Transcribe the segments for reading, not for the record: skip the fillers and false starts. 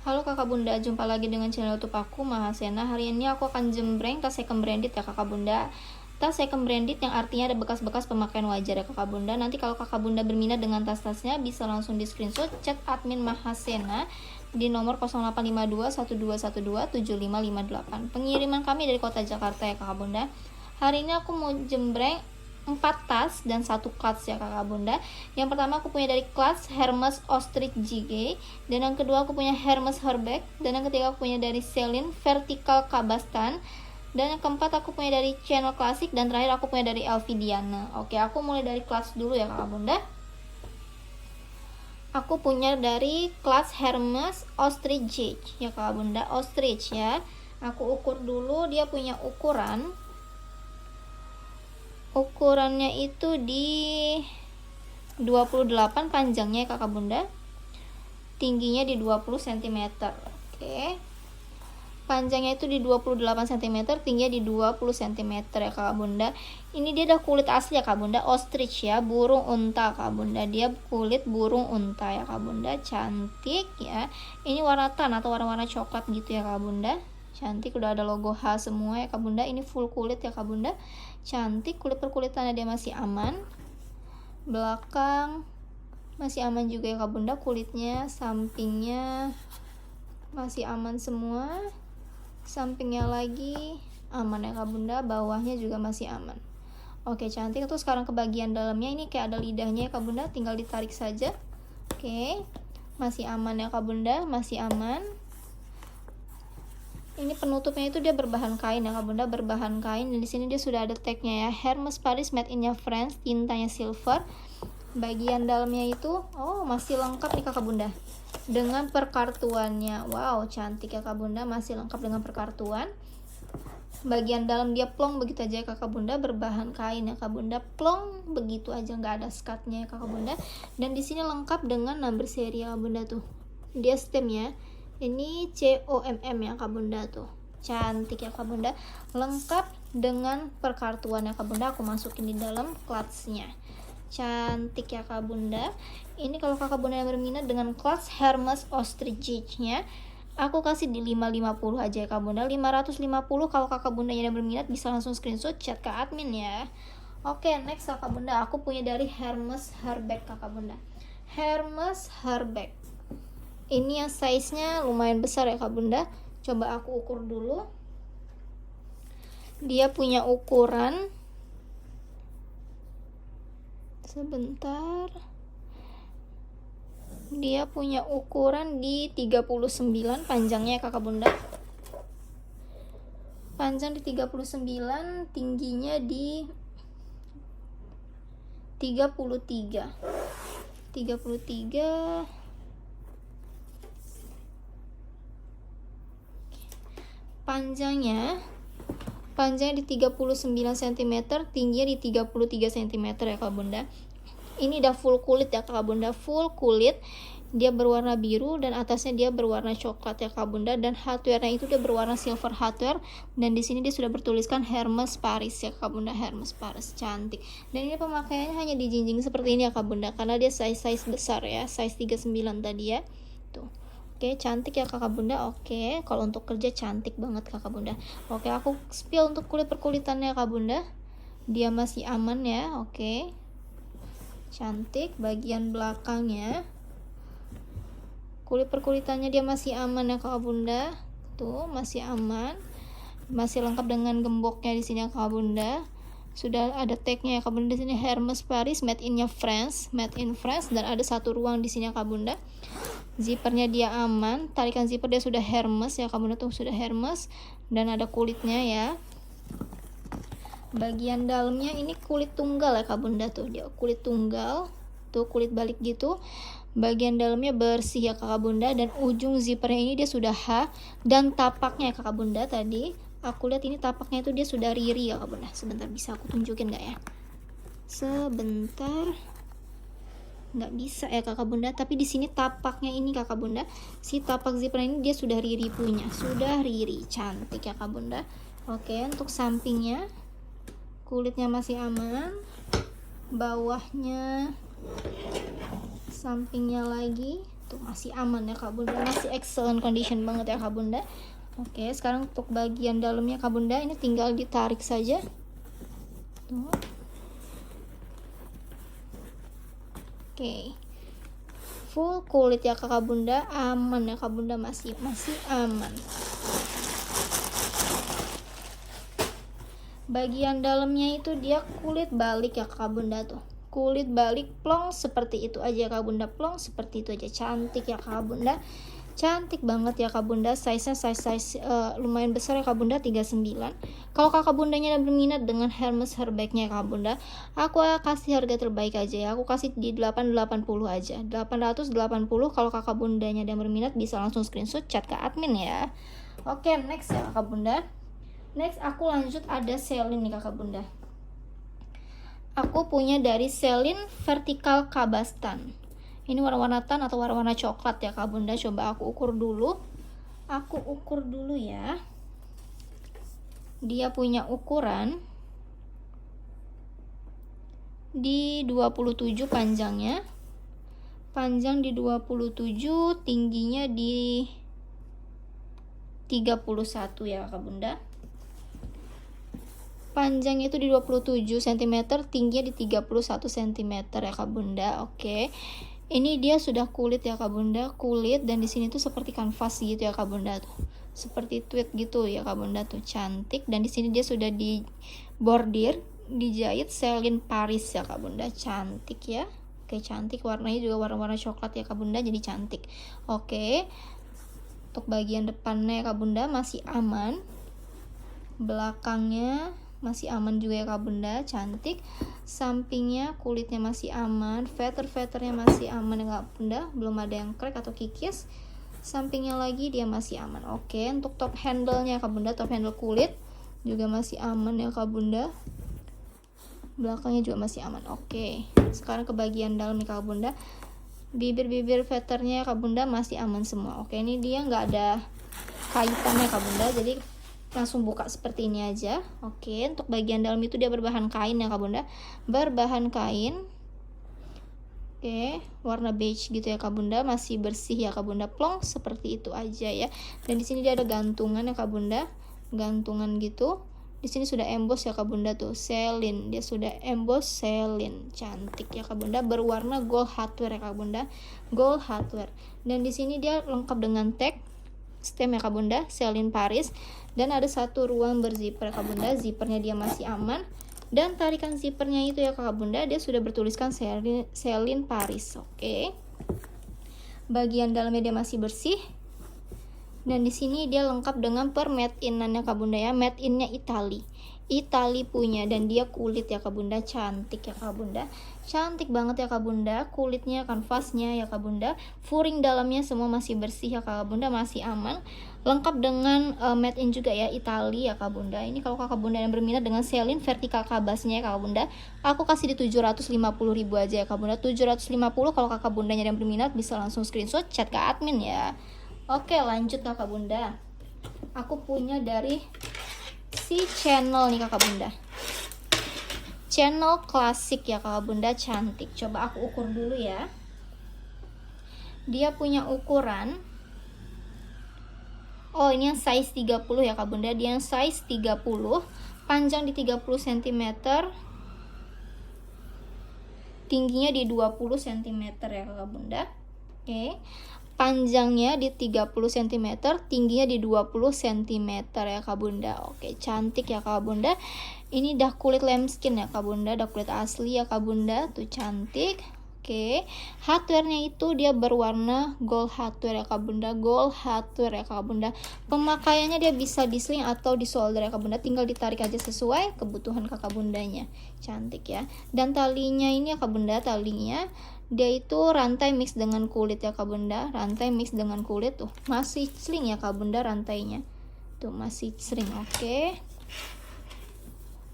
Halo kakak bunda, jumpa lagi dengan channel YouTube aku Mahasena. Hari ini aku akan jembreng tas second branded ya kakak bunda. Tas second branded yang artinya ada bekas-bekas pemakaian wajar ya kakak bunda. Nanti kalau kakak bunda berminat dengan tas-tasnya bisa langsung di screenshot, chat admin Mahasena di nomor 085212127558. Pengiriman kami dari kota Jakarta ya kakak bunda. Hari ini aku mau jembreng 4 tas dan 1 clutch ya kakak bunda. Yang pertama aku punya dari clutch Hermes Ostrich GG, dan yang kedua aku punya Hermes Herbeck, dan yang ketiga aku punya dari Celine Vertical Kabastan, dan yang keempat aku punya dari Channel Classic, dan terakhir aku punya dari LV Diana. Oke, aku mulai dari clutch dulu ya kakak bunda. Aku punya dari clutch Hermes Ostrich GG ya kakak bunda, Ostrich ya. Aku ukur dulu, dia punya ukurannya itu di 28 panjangnya ya kakak bunda, tingginya di 20 cm. Oke, panjangnya itu di 28 cm, tingginya di 20 cm ya kakak bunda. Ini dia ada kulit asli ya kakak bunda, ostrich ya, burung unta kakak bunda. Dia kulit burung unta ya kakak bunda, cantik ya. Ini warna tan atau warna-warna coklat gitu ya kakak bunda, cantik. Udah ada logo H semua ya kak bunda. Ini full kulit ya kak bunda, cantik. Kulit perkulitannya dia masih aman, belakang masih aman juga ya kak bunda. Kulitnya sampingnya masih aman semua, sampingnya lagi aman ya kak bunda, bawahnya juga masih aman. Oke, cantik. Itu sekarang ke bagian dalamnya, ini kayak ada lidahnya ya kak bunda, tinggal ditarik saja. Oke, masih aman ya kak bunda, masih aman. Ini penutupnya itu dia berbahan kain ya kak bunda, berbahan kain. Dan di sini dia sudah ada tagnya ya, Hermes Paris made in France, tintanya silver. Bagian dalamnya itu masih lengkap nih kakak bunda dengan perkartuannya. Wow, cantik ya kak bunda, masih lengkap dengan perkartuan. Bagian dalam dia plong begitu aja ya kakak bunda, berbahan kain ya kak bunda, plong begitu aja, nggak ada skatnya ya kakak bunda. Dan di sini lengkap dengan number seri ya kak bunda, tuh dia stem ya, ini COMM ya kak bunda, tuh cantik ya kak bunda, lengkap dengan perkartuan ya kak bunda. Aku masukin di dalam clutchnya, cantik ya kak bunda. Ini kalau kakak bunda yang berminat dengan clutch Hermes Ostrich nya, aku kasih di 550 aja ya kak bunda, 550. Kalau kakak bunda yang berminat bisa langsung screenshot, chat ke admin ya. Oke, next kakak bunda, aku punya dari Hermes Herbeck kakak bunda, Hermes Herbeck. Ini yang size nya lumayan besar ya kak bunda. Coba aku ukur dulu. Dia punya ukuran, sebentar, dia punya ukuran di 39 panjangnya ya kakak bunda, panjang di 39, tingginya di 33, panjangnya di 39 cm, tingginya di 33 cm ya kak bunda. Ini udah full kulit ya kak bunda, full kulit. Dia berwarna biru dan atasnya dia berwarna coklat ya kak bunda, dan hardware-nya itu dia berwarna silver hardware. Dan di sini dia sudah bertuliskan Hermes Paris ya kak bunda, Hermes Paris, cantik. Dan ini pemakaiannya hanya di jinjing seperti ini ya kak bunda, karena dia size besar ya, size 39 tadi ya, tuh. Oke, cantik ya kakak bunda. Oke, kalau untuk kerja cantik banget kakak bunda. Oke, aku spill untuk kulit perkulitannya kak bunda, dia masih aman ya. Oke, cantik. Bagian belakangnya kulit perkulitannya dia masih aman ya kakak bunda, tuh masih aman, masih lengkap dengan gemboknya di sini ya kakak bunda. Sudah ada tagnya ya kak bunda di sini, Hermes Paris made in France, dan ada satu ruang di sini ya kak bunda. Zippernya dia aman, tarikan zipper dia sudah Hermes ya kak bunda, tuh sudah Hermes, dan ada kulitnya ya. Bagian dalamnya ini kulit tunggal ya kak bunda, tuh dia kulit tunggal, tuh kulit balik gitu. Bagian dalamnya bersih ya kakak bunda, dan ujung zippernya ini dia sudah H. Dan tapaknya ya kakak bunda, tadi aku lihat ini tapaknya itu dia sudah riri ya kak bunda. Sebentar, bisa aku tunjukin nggak ya? Sebentar, nggak bisa ya kakak bunda, tapi di sini tapaknya ini kakak bunda, si tapak zipper ini dia sudah riri punya, sudah riri, cantik ya kak bunda. Oke, untuk sampingnya kulitnya masih aman, bawahnya, sampingnya lagi Tuh masih aman ya Kak Bunda, masih excellent condition banget ya Kak Bunda. Oke, sekarang untuk bagian dalamnya Kak Bunda, ini tinggal ditarik saja. Tuh. Oke. Full kulit ya Kak Bunda, aman ya Kak Bunda, masih aman. Bagian dalamnya itu dia kulit balik ya Kak Bunda tuh. Kulit balik plong seperti itu aja Kak Bunda, plong seperti itu aja. Cantik ya Kak Bunda. Cantik banget ya Kak Bunda. Size-nya size lumayan besar ya Kak Bunda, 39. Kalau Kakak Bundanya berminat dengan Hermes hairbagnya Kak Bunda, aku kasih harga terbaik aja ya. Aku kasih di 880 aja. 880. Kalau Kakak Bundanya ada berminat bisa langsung screenshot chat ke admin ya. Oke, next ya Kakak Bunda. Next aku lanjut ada Celine nih Kakak Bunda. Aku punya dari Celine Vertical Kabastan. Ini warna-warna tan atau warna-warna coklat ya Kak Bunda. Coba aku ukur dulu. Aku ukur dulu ya. Dia punya ukuran di 27 panjangnya. Panjang di 27, tingginya di 31 ya Kak Bunda. Panjangnya itu di 27 cm, tingginya di 31 cm ya Kak Bunda. Oke. Ini dia sudah kulit ya Kak Bunda, kulit, dan di sini tuh seperti kanvas gitu ya Kak Bunda tuh. Seperti tweed gitu ya Kak Bunda tuh, cantik. Dan di sini dia sudah di bordir, dijahit Celine Paris ya Kak Bunda, cantik ya. Oke, cantik, warnanya juga warna-warna coklat ya Kak Bunda, jadi cantik. Oke. Untuk bagian depannya ya Kak Bunda masih aman. Belakangnya masih aman juga ya Kak Bunda, cantik. Sampingnya kulitnya masih aman, feather-feathernya masih aman ya Kak Bunda, belum ada yang crack atau kikis. Sampingnya lagi dia masih aman. Oke, untuk top handle-nya Kak Bunda, top handle kulit juga masih aman ya Kak Bunda. Belakangnya juga masih aman. Oke, sekarang ke bagian dalam nih Kak Bunda. Bibir-bibir feathernya Kak Bunda masih aman semua. Oke, ini dia nggak ada kaitannya Kak Bunda, jadi langsung buka seperti ini aja. Oke, untuk bagian dalam itu dia berbahan kain ya Kak Bunda, berbahan kain. Oke, warna beige gitu ya Kak Bunda, masih bersih ya Kak Bunda, plong seperti itu aja ya. Dan di sini dia ada gantungan ya Kak Bunda, gantungan gitu. Di sini sudah emboss ya Kak Bunda tuh, Celine, dia sudah emboss Celine, cantik ya Kak Bunda, berwarna gold hardware ya Kak Bunda, gold hardware. Dan di sini dia lengkap dengan tag stem ya Kak Bunda, Celine Paris. Dan ada satu ruang berzipper Kak Bunda, zippernya dia masih aman. Dan tarikan zippernya itu ya Kak Bunda, dia sudah bertuliskan Celine Paris. Oke. Bagian dalamnya dia masih bersih. Dan di sini dia lengkap dengan per made in-annya Kak Bunda ya, made in-nya Itali punya, dan dia kulit ya Kak Bunda, cantik ya Kak Bunda, cantik banget ya Kak Bunda. Kulitnya, kanvasnya ya Kak Bunda, furing dalamnya semua masih bersih ya Kak Bunda, masih aman. Lengkap dengan made in juga ya, Itali ya Kak Bunda. Ini kalau Kakak Bunda yang berminat dengan Celine Vertical Kabasnya ya Kak Bunda, aku kasih di 750.000 aja ya Kak Bunda, 750. Kalau Kakak Bundanya yang berminat bisa langsung screenshot chat ke admin ya. Oke, lanjut Kakak Bunda. Aku punya dari si channel nih Kakak Bunda, channel klasik ya Kakak Bunda, cantik. Coba aku ukur dulu ya. Dia punya ukuran, oh ini yang size 30 ya Kak Bunda, dia yang size 30, panjang di 30 cm, tingginya di 20 cm ya Kakak Bunda. Oke, panjangnya di 30 cm, tingginya di 20 cm ya Kak Bunda. Oke, cantik ya Kak Bunda. Ini dah kulit lambskin ya Kak Bunda, dah kulit asli ya Kak Bunda, tuh cantik. Oke, hardware-nya itu dia berwarna gold hardware ya Kak Bunda, gold hardware ya Kak Bunda. Pemakaiannya dia bisa di sling atau di solder ya Kak Bunda, tinggal ditarik aja sesuai kebutuhan Kakak Bundanya. Cantik ya. Dan talinya ini ya Kak Bunda, talinya dia itu rantai mix dengan kulit ya Kak Bunda, rantai mix dengan kulit tuh. Masih sling ya Kak Bunda rantainya. Tuh masih sling. Oke.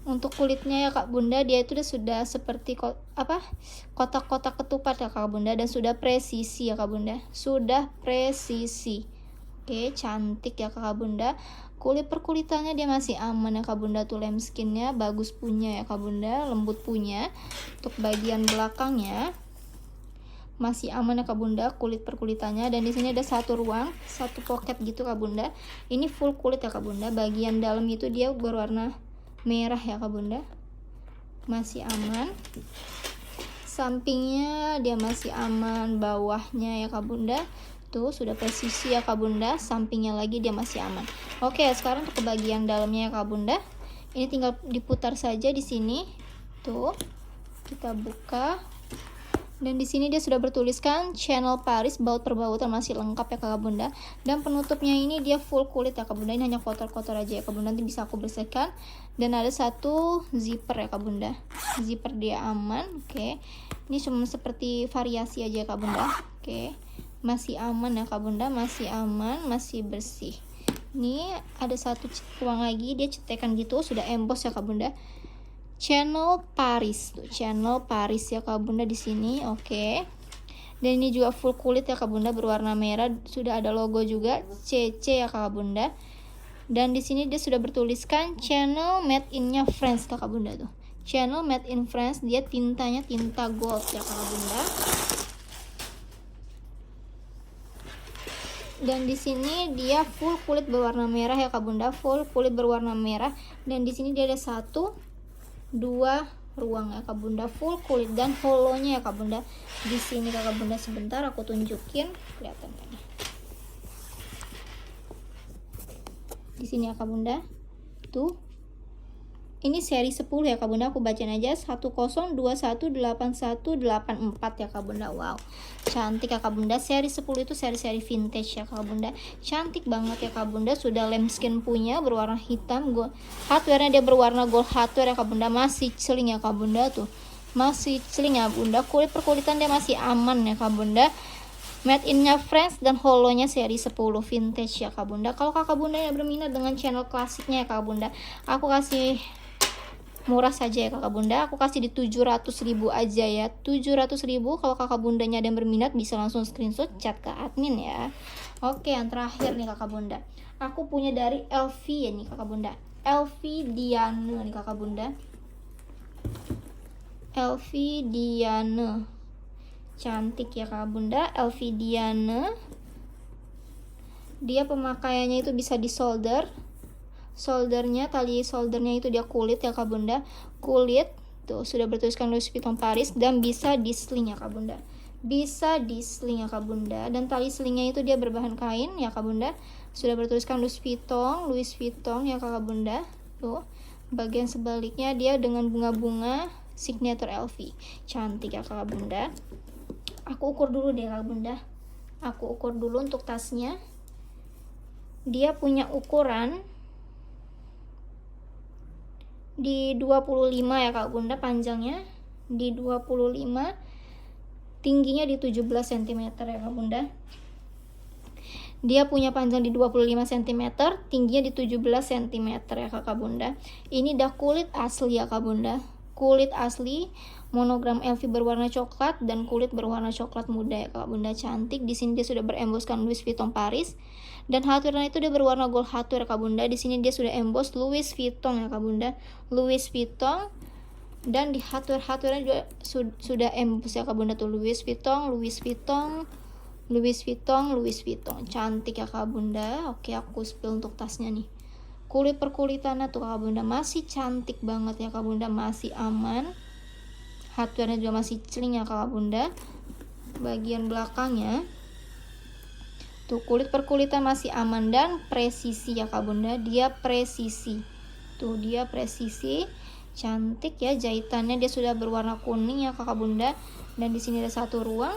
Untuk kulitnya ya Kak Bunda, dia itu sudah seperti kotak-kotak ketupat ya Kak Bunda, dan sudah presisi ya Kak Bunda, sudah presisi. Oke, cantik ya Kak Bunda. Kulit perkulitannya dia masih aman ya Kak Bunda, tuh lambskinnya bagus punya ya Kak Bunda, lembut punya. Untuk bagian belakangnya masih aman ya kak bunda kulit perkulitannya. Dan di sini ada satu ruang, satu pocket gitu kak bunda. Ini full kulit ya kak bunda. Bagian dalam itu dia berwarna merah ya kak bunda, masih aman. Sampingnya dia masih aman, bawahnya ya kak bunda tuh sudah presisi ya kak bunda, sampingnya lagi dia masih aman. Oke, sekarang untuk ke bagian dalamnya ya kak bunda, ini tinggal diputar saja di sini tuh, kita buka. Dan di sini dia sudah bertuliskan Channel Paris, baut perbautan masih lengkap ya kak bunda. Dan penutupnya ini dia full kulit ya kak bunda, ini hanya kotor-kotor aja ya kak bunda, nanti bisa aku bersihkan. Dan ada satu zipper ya kak bunda, zipper dia aman. Oke, ini cuma seperti variasi aja ya kak bunda. Oke, masih aman ya kak bunda, masih aman, masih bersih. Ini ada satu ruang lagi, dia cetekan gitu, sudah emboss ya kak bunda, Channel Paris tuh, Channel Paris ya kak bunda di sini. Oke, dan ini juga full kulit ya kak bunda, berwarna merah, sudah ada logo juga CC ya kak bunda. Dan di sini dia sudah bertuliskan Channel Made in-nya France kak bunda tuh, Channel Made in France. Dia tintanya tinta gold ya kak bunda. Dan di sini dia full kulit berwarna merah ya kak bunda, full kulit berwarna merah. Dan di sini dia ada 1, 2 ruang ya kak bunda, full kulit dan holonya ya kak bunda. Di sini kak bunda, sebentar aku tunjukin, kelihatan kan? Di sini ya kak bunda, tuh. Ini seri 10 ya kak bunda, aku bacain aja 10218184 ya kak bunda. Wow, cantik ya kak bunda. Seri 10 itu seri-seri vintage ya kak bunda, cantik banget ya kak bunda. Sudah lambskin punya, berwarna hitam, gold hardware-nya dia berwarna gold hardware ya kak bunda. Masih celing ya kak bunda tuh, masih celing ya bunda. Kulit perkulitan dia masih aman ya kak bunda. Made in-nya France dan holonya seri 10 vintage ya kak bunda. Kalau kakak bunda yang berminat dengan channel klasiknya ya kak bunda, aku kasih murah saja ya kakak bunda, aku kasih di 700.000 aja ya, 700.000. Kalau kakak bundanya ada yang berminat bisa langsung screenshot chat ke admin ya. Oke, yang terakhir nih kakak bunda, aku punya dari LV ya nih kakak bunda, LV Diane nih kakak bunda, LV Diane, cantik ya kakak bunda. LV Diane, dia pemakaiannya itu bisa di solder, soldernya, tali soldernya itu dia kulit ya kak bunda, kulit tuh sudah bertuliskan Louis Vuitton Paris. Dan bisa di sling ya kak bunda, bisa di sling ya kak bunda. Dan tali selingnya itu dia berbahan kain ya kak bunda, sudah bertuliskan Louis Vuitton ya kak bunda. Tuh bagian sebaliknya dia dengan bunga-bunga signature LV, cantik ya kak bunda. Aku ukur dulu deh kak bunda, aku ukur dulu untuk tasnya. Dia punya ukuran di 25 ya kak bunda, panjangnya di 25, tingginya di 17 cm ya kak bunda. Dia punya panjang di 25 cm, tingginya di 17 cm ya kakak bunda. Ini dah kulit asli ya kak bunda, kulit asli, monogram LV berwarna coklat dan kulit berwarna coklat muda ya kak bunda, cantik. Di sini dia sudah beremboskan Louis Vuitton Paris. Dan hardware itu dia berwarna gold hardware kak bunda. Di sini dia sudah emboss Louis Vuitton ya kak bunda, Louis Vuitton. Dan di hardware juga sudah emboss ya kak bunda tuh, Louis Vuitton, Louis Vuitton, Louis Vuitton, Louis Vuitton, cantik ya kak bunda. Oke, aku spill untuk tasnya nih. Kulit perkulitannya tuh kak bunda masih cantik banget ya kak bunda, masih aman. Hardware-nya juga masih celing ya kak bunda. Bagian belakangnya tuh kulit perkulitan masih aman dan presisi ya kak bunda, dia presisi. Tuh dia presisi, cantik ya. Jahitannya dia sudah berwarna kuning ya kakak bunda. Dan di sini ada satu ruang.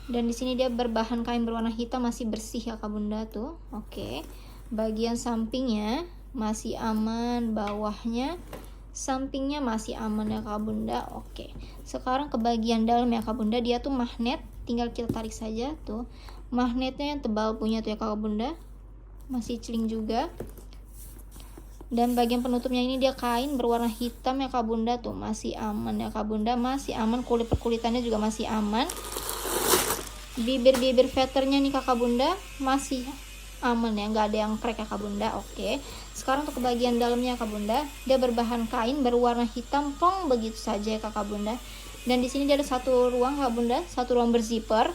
Dan di sini dia berbahan kain berwarna hitam, masih bersih ya kak bunda tuh. Oke. Bagian sampingnya masih aman, bawahnya, sampingnya masih aman ya kak bunda. Oke. Sekarang ke bagian dalam ya kak bunda, dia tuh magnet, tinggal kita tarik saja tuh. Magnetnya yang tebal punya tuh ya kak bunda, masih celing juga. Dan bagian penutupnya ini dia kain berwarna hitam ya kak bunda tuh, masih aman ya kak bunda, masih aman. Kulit perkulitannya juga masih aman. Bibir-bibir feathernya nih kakak bunda masih aman ya, nggak ada yang crack ya kak bunda. Oke, sekarang untuk bagian dalamnya kak bunda, dia berbahan kain berwarna hitam plong begitu saja ya kakak bunda. Dan di sini dia ada satu ruang Kak Bunda, satu ruang berzipper.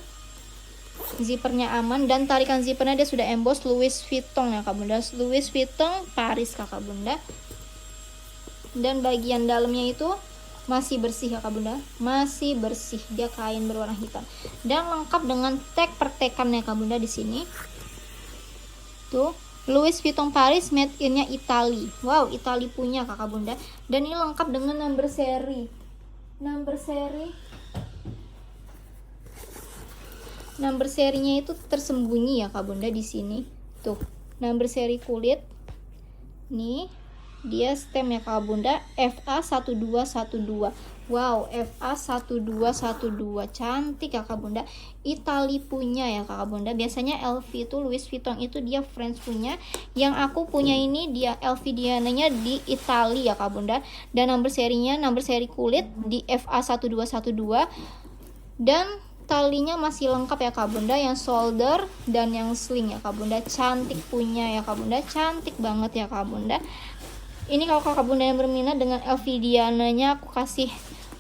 Zippernya aman dan tarikan zippernya dia sudah emboss Louis Vuitton ya Kak Bunda. Louis Vuitton Paris Kak Bunda. Dan bagian dalamnya itu masih bersih ya Kak Bunda, masih bersih. Dia kain berwarna hitam dan lengkap dengan tag pertekannya Kak Bunda di sini. Tuh, Louis Vuitton Paris made in-nya Itali. Wow, Itali punya Kakak Bunda. Dan ini lengkap dengan number seri. Number serinya itu tersembunyi ya Kak Bunda di sini. Tuh, number seri kulit. Nih, dia stem ya Kak Bunda, FA1212. Wow, FA1212. Cantik ya Kak Bunda. Itali punya ya Kak Bunda. Biasanya LV itu, Louis Vuitton itu dia French punya. Yang aku punya ini dia LV Diananya di Itali ya Kak Bunda. Dan number serinya, number seri kulit di FA1212. Dan talinya masih lengkap ya Kak Bunda, yang shoulder dan yang sling ya Kak Bunda. Cantik punya ya Kak Bunda, cantik banget ya Kak Bunda. Ini kalau Kakak Bunda yang berminat dengan LV Diananya aku kasih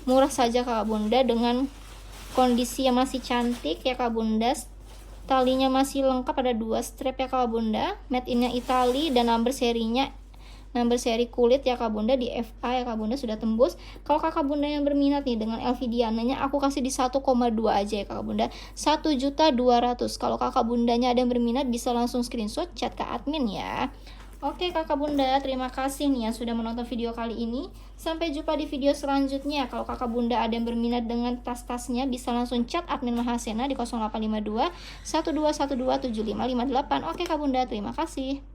murah saja Kak Bunda, dengan kondisi yang masih cantik ya Kak Bunda. Talinya masih lengkap, ada 2 strap ya Kak Bunda, made in-nya Itali dan number serinya number seri kulit ya Kak Bunda di FA ya Kak Bunda, sudah tembus. Kalau Kakak Bunda yang berminat nih dengan LV Diananya aku kasih di 1,2 aja ya Kak Bunda, 1.200.000. Kalau Kakak Bundanya ada yang berminat bisa langsung screenshot chat ke admin ya. Oke Kakak Bunda, terima kasih nih yang sudah menonton video kali ini. Sampai jumpa di video selanjutnya. Kalau Kakak Bunda ada yang berminat dengan tas-tasnya bisa langsung chat admin Mahasena di 0852 1212 7558. Oke Kak Bunda, terima kasih.